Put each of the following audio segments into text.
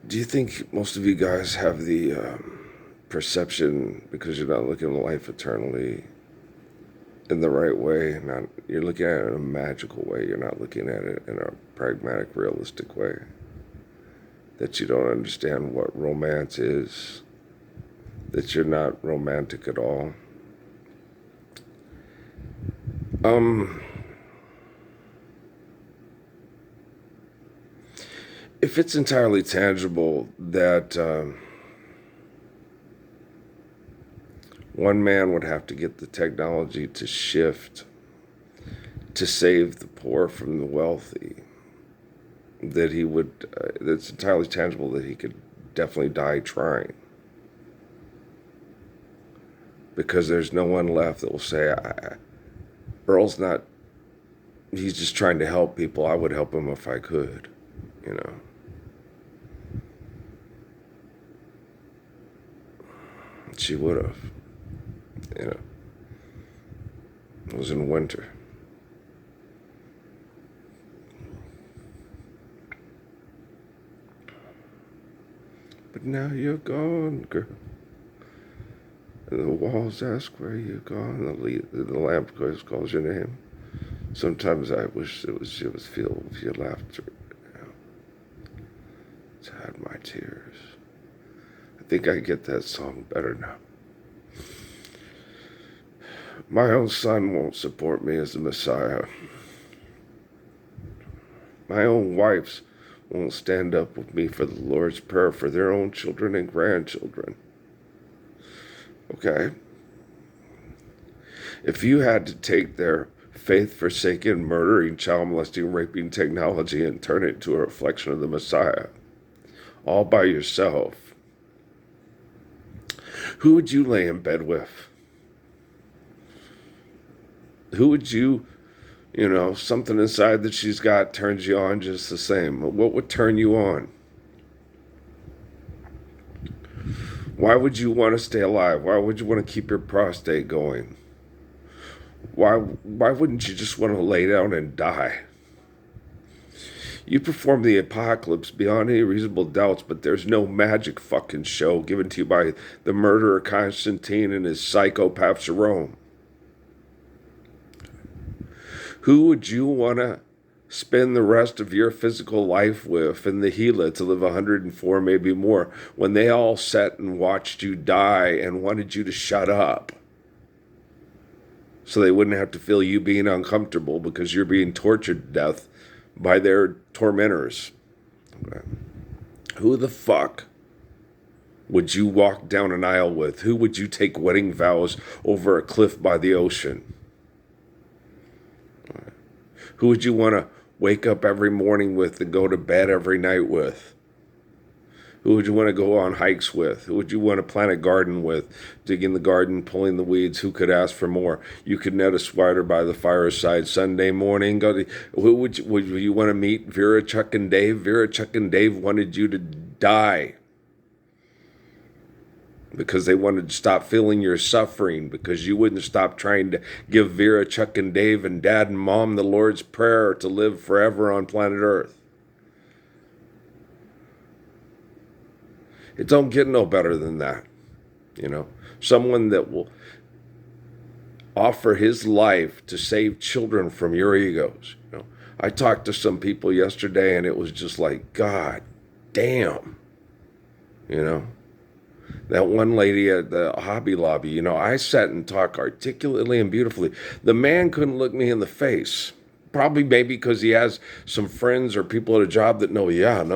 Do you think most of you guys have the perception, because you're not looking at life eternally in the right way? Not You're looking at it in a magical way. You're not looking at it in a pragmatic, realistic way. That you don't understand what romance is. That you're not romantic at all. Um, if it's entirely tangible that one man would have to get the technology to shift to save the poor from the wealthy, that he would, it's entirely tangible that he could definitely die trying. Because there's no one left that will say, Earl's not, he's just trying to help people. I would help him if I could, you know. She would have, you know. It was in winter. But now you're gone, girl. And the walls ask where you're gone. The lamp calls your name. Sometimes I wish it was filled with your laughter. You know, to hide my tears. I think I get that song better now. My own son won't support me as the Messiah. My own wives won't stand up with me for the Lord's Prayer for their own children and grandchildren. Okay? If you had to take their faith-forsaken, murdering, child molesting, raping technology and turn it into a reflection of the Messiah, all by yourself, who would you lay in bed with? Who would you, something inside that she's got turns you on just the same? What would turn you on? Why would you want to stay alive? Why would you want to keep your prostate going? Why wouldn't you just want to lay down and die? You perform the apocalypse beyond any reasonable doubts, but there's no magic fucking show given to you by the murderer Constantine and his psychopath Jerome. Who would you want to spend the rest of your physical life with in the Gila to live 104, maybe more, when they all sat and watched you die and wanted you to shut up so they wouldn't have to feel you being uncomfortable because you're being tortured to death by their tormentors? Okay. Who the fuck would you walk down an aisle with? Who would you take wedding vows over a cliff by the ocean? Who would you want to wake up every morning with and go to bed every night with? Who would you want to go on hikes with? Who would you want to plant a garden with? Dig in the garden, pulling the weeds. Who could ask for more? You could net a spider by the fireside Sunday morning. Who would you want to meet? Vera, Chuck, and Dave? Vera, Chuck, and Dave wanted you to die because they wanted to stop feeling your suffering, because you wouldn't stop trying to give Vera, Chuck, and Dave, and Dad and Mom the Lord's Prayer to live forever on planet Earth. It don't get no better than that, Someone that will offer his life to save children from your egos. I talked to some people yesterday, and it was just like, God damn, That one lady at the Hobby Lobby, I sat and talked articulately and beautifully. The man couldn't look me in the face. Probably maybe because he has some friends or people at a job that know,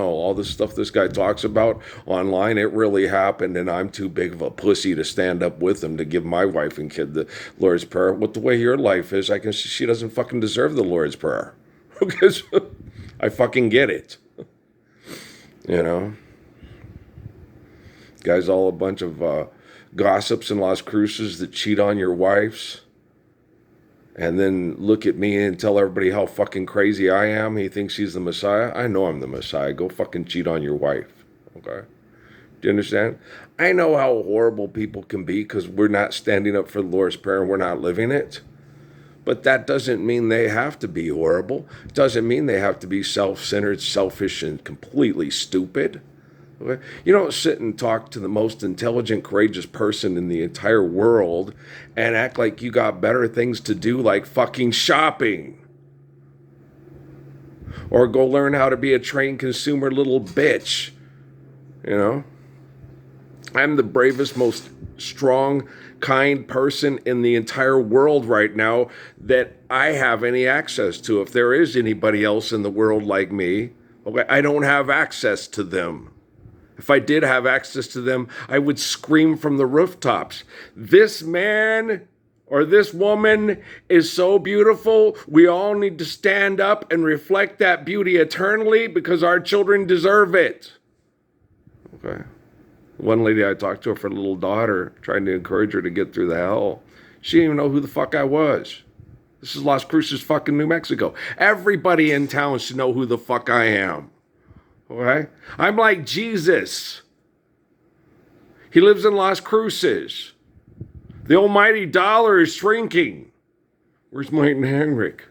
all this stuff this guy talks about online, it really happened, and I'm too big of a pussy to stand up with him to give my wife and kid the Lord's Prayer. With the way your life is, I can see she doesn't fucking deserve the Lord's Prayer. Because I fucking get it. Guys, all a bunch of gossips in Las Cruces that cheat on your wives and then look at me and tell everybody how fucking crazy I am. He thinks he's the Messiah. I know I'm the Messiah. Go fucking cheat on your wife. Okay? Do you understand? I know how horrible people can be because we're not standing up for the Lord's Prayer and we're not living it. But that doesn't mean they have to be horrible. It doesn't mean they have to be self-centered, selfish, and completely stupid. Okay? You don't sit and talk to the most intelligent, courageous person in the entire world and act like you got better things to do, like fucking shopping. Or go learn how to be a trained consumer little bitch. You know? I'm the bravest, most strong, kind person in the entire world right now that I have any access to. If there is anybody else in the world like me, okay, I don't have access to them. If I did have access to them, I would scream from the rooftops. This man or this woman is so beautiful. We all need to stand up and reflect that beauty eternally because our children deserve it. Okay. One lady I talked to, her little daughter, trying to encourage her to get through the hell. She didn't even know who the fuck I was. This is Las Cruces, fucking New Mexico. Everybody in town should know who the fuck I am. Okay? I'm like Jesus. He lives in Las Cruces. The almighty dollar is shrinking. Where's Mike and Henrik?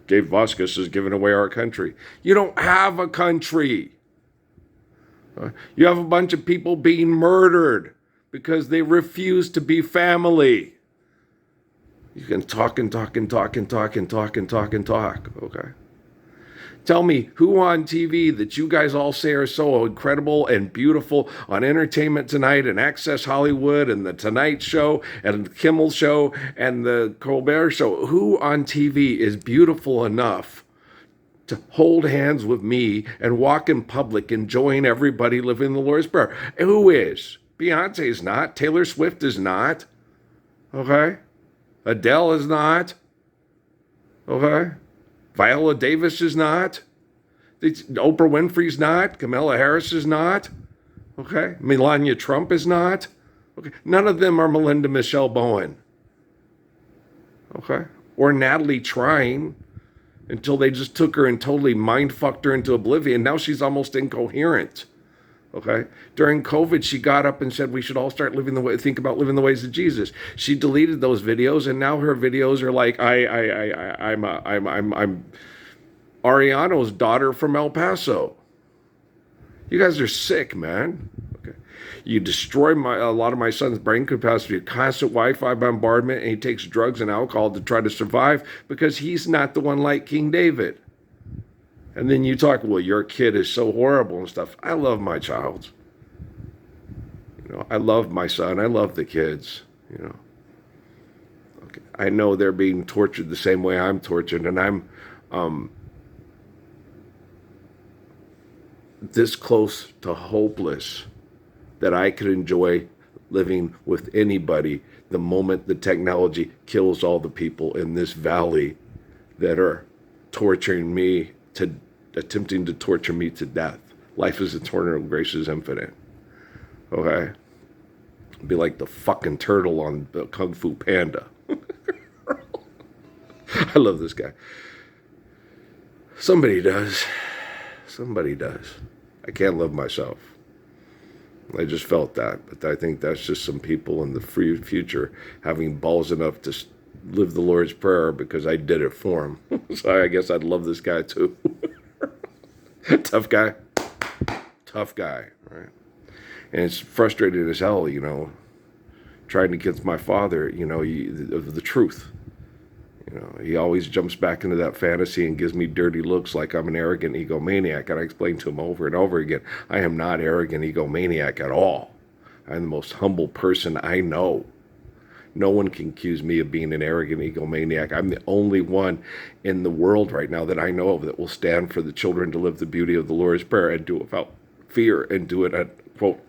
Dave Vasquez is giving away our country. You don't have a country. You have a bunch of people being murdered because they refuse to be family. You can talk and talk and talk and talk and talk and talk and talk. Okay. Tell me who on TV that you guys all say are so incredible and beautiful on Entertainment Tonight and Access Hollywood and The Tonight Show and The Kimmel Show and The Colbert Show. Who on TV is beautiful enough to hold hands with me and walk in public enjoying everybody living the Lord's Prayer? Who is? Beyonce is not. Taylor Swift is not. Okay? Adele is not. Okay? Viola Davis is not. Oprah Winfrey's not. Kamala Harris is not. Okay? Melania Trump is not. Okay? None of them are Melinda Michelle Bowen. Okay? Or Natalie Trine, until they just took her and totally mind-fucked her into oblivion. Now she's almost incoherent. Okay? During COVID, she got up and said we should all start think about living the ways of Jesus. She deleted those videos, and now her videos are like, I'm Ariano's daughter from El Paso. You guys are sick, man. Okay? You destroy a lot of my son's brain capacity, constant Wi-Fi bombardment, and he takes drugs and alcohol to try to survive because he's not the one like King David. And then you talk, well, your kid is so horrible and stuff. I love my child. You know, I love my son. I love the kids, you know. Okay. I know they're being tortured the same way I'm tortured, and I'm this close to hopeless that I could enjoy living with anybody the moment the technology kills all the people in this valley that are torturing me attempting to torture me to death. Life is eternal, grace is infinite. Okay? Be like the fucking turtle on the Kung Fu Panda. I love this guy. Somebody does. Somebody does. I can't love myself. I just felt that. But I think that's just some people in the future having balls enough to live the Lord's Prayer because I did it for him. So I guess I'd love this guy too. Tough guy. Tough guy, right? And it's frustrating as hell, you know, trying to get my father, you know, of the truth. You know, he always jumps back into that fantasy and gives me dirty looks like I'm an arrogant egomaniac. And I explain to him over and over again, I am not arrogant egomaniac at all. I'm the most humble person I know. No one can accuse me of being an arrogant egomaniac. I'm the only one in the world right now that I know of that will stand for the children to live the beauty of the Lord's Prayer and do it without fear and do it, quote,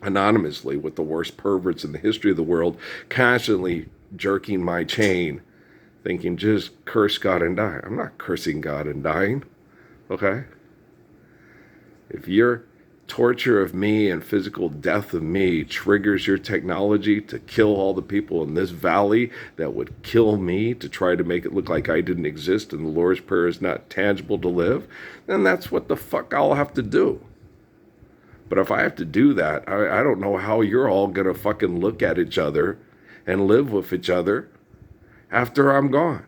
anonymously with the worst perverts in the history of the world, constantly jerking my chain, thinking, just curse God and die. I'm not cursing God and dying, okay? If your torture of me and physical death of me triggers your technology to kill all the people in this valley that would kill me to try to make it look like I didn't exist and the Lord's Prayer is not tangible to live, then that's what the fuck I'll have to do. But if I have to do that, I don't know how you're all going to fucking look at each other and live with each other after I'm gone.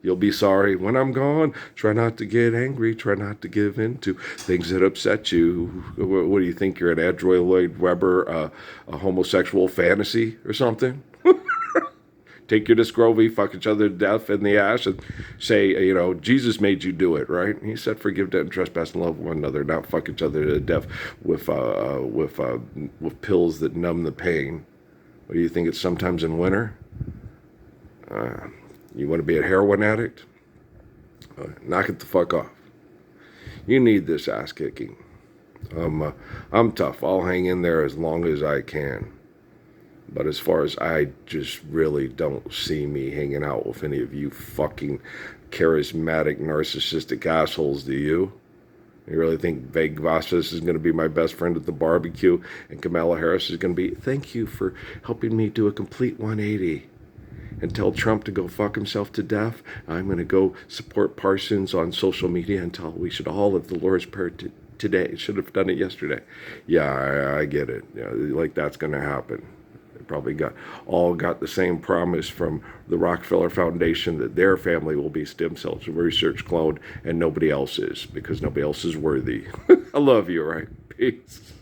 You'll be sorry when I'm gone. Try not to get angry. Try not to give in to things that upset you. What do you think? You're an Andrew Lloyd Webber, a homosexual fantasy or something? Take your Discrovy, fuck each other to death in the ash, and say, Jesus made you do it, right? He said, forgive debt and trespass and love one another, not fuck each other to death with pills that numb the pain. What do you think? It's sometimes in winter? You want to be a heroin addict? Knock it the fuck off. You need this ass kicking. I'm tough. I'll hang in there as long as I can. But as far as I just really don't see me hanging out with any of you fucking charismatic, narcissistic assholes, do you? You really think Vague Vasquez is going to be my best friend at the barbecue and Kamala Harris is going to be, thank you for helping me do a complete 180 and tell Trump to go fuck himself to death? I'm going to go support Parsons on social media and tell we should all have the Lord's Prayer today. Should have done it yesterday. Yeah, I get it. Yeah, like that's going to happen. Probably got the same promise from the Rockefeller Foundation that their family will be stem cells research cloned and nobody else is, because nobody else is worthy. I love you, right? Peace.